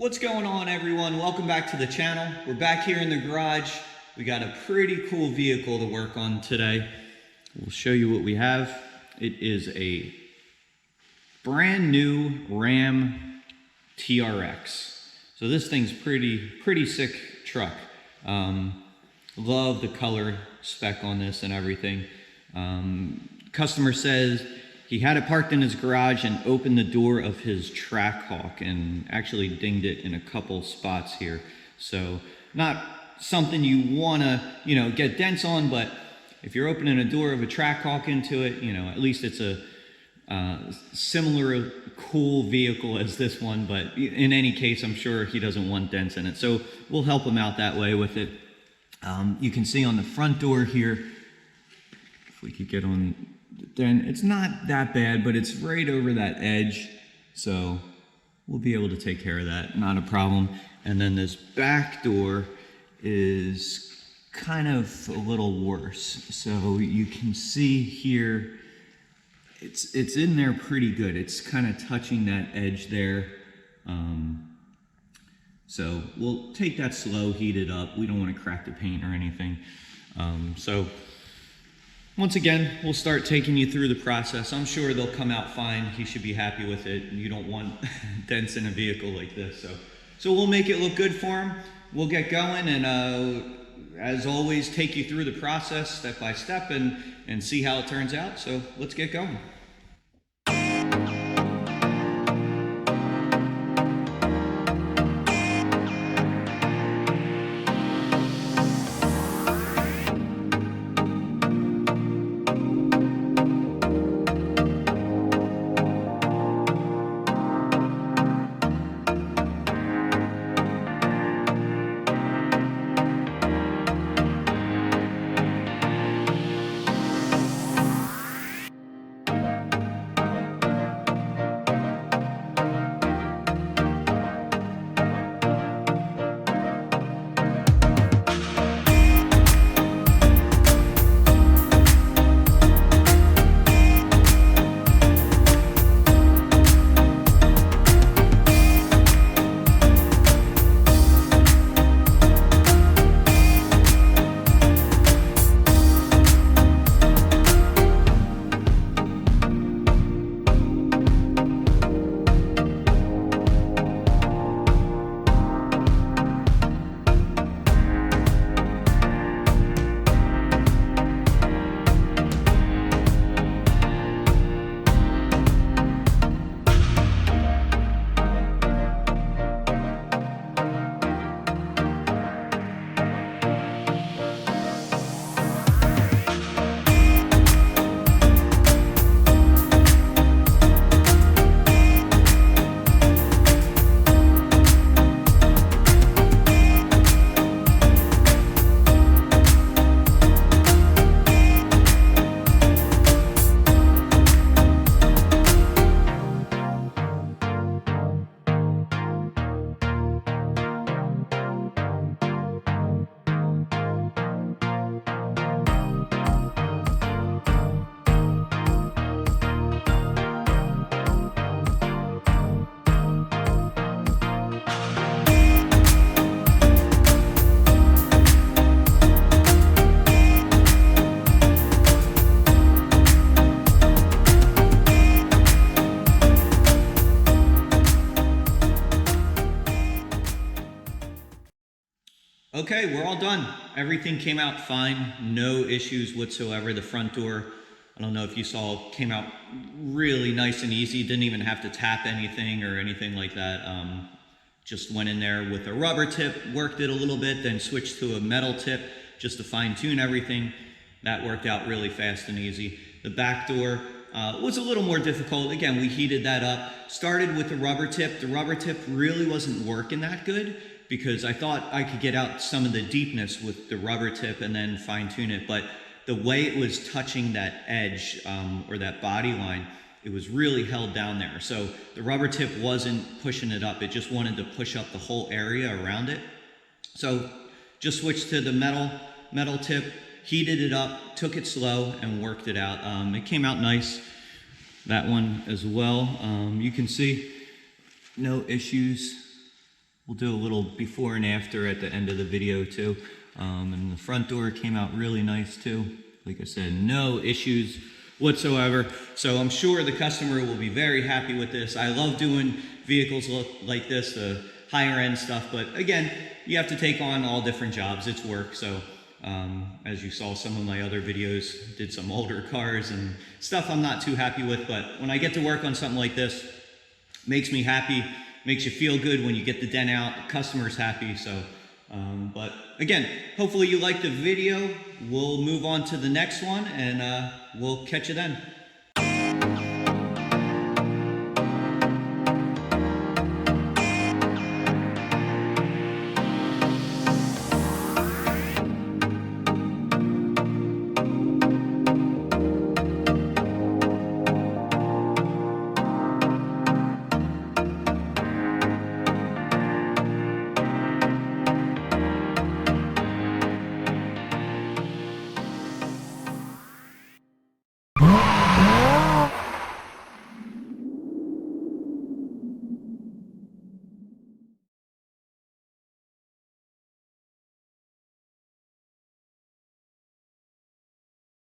What's going on, everyone? Welcome back to the channel. We're back here in the garage. We got a pretty cool vehicle to work on today. We'll show you what we have. It is a brand new Ram TRX. So this thing's pretty sick truck. Love the color spec on this and everything. Customer says he had it parked in his garage and opened the door of his Trackhawk and actually dinged it in a couple spots here. So not something you want to, get dents on, but if you're opening a door of a Trackhawk into it, at least it's a similar cool vehicle as this one. But in any case, I'm sure he doesn't want dents in it. So we'll help him out that way with it. You can see on the front door here, if we could get on, then it's not that bad, but it's right over that edge. So we'll be able to take care of that, not a problem. And then this back door is kind of a little worse. So you can see here, it's in there pretty good. It's kind of touching that edge there. So we'll take that slow, heat it up. We don't want to crack the paint or anything. So once again, we'll start taking you through the process. I'm sure they'll come out fine. He should be happy with it. You don't want dents in a vehicle like this. So we'll make it look good for him. We'll get going and as always, take you through the process step by step and see how it turns out. So let's get going. Okay, we're all done. Everything came out fine. No issues whatsoever. The front door, I don't know if you saw, came out really nice and easy. Didn't even have to tap anything or anything like that. Just went in there with a rubber tip, worked it a little bit, then switched to a metal tip just to fine tune everything. That worked out really fast and easy. The back door was a little more difficult. Again, we heated that up. Started with the rubber tip. The rubber tip really wasn't working that good, because I thought I could get out some of the deepness with the rubber tip and then fine tune it. But the way it was touching that edge or that body line, it was really held down there. So the rubber tip wasn't pushing it up. It just wanted to push up the whole area around it. So just switched to the metal tip, heated it up, took it slow, and worked it out. It came out nice, that one as well. You can see no issues We'll do a little before and after at the end of the video too. And the front door came out really nice too. Like I said, no issues whatsoever. So I'm sure the customer will be very happy with this. I love doing vehicles like this, the higher end stuff, but again, you have to take on all different jobs. It's work. So as you saw, some of my other videos did some older cars and stuff I'm not too happy with, but when I get to work on something like this, it makes me happy, makes you feel good when you get the dent out, the customer's happy. So but again, hopefully you liked the video. We'll move on to the next one, and we'll catch you then.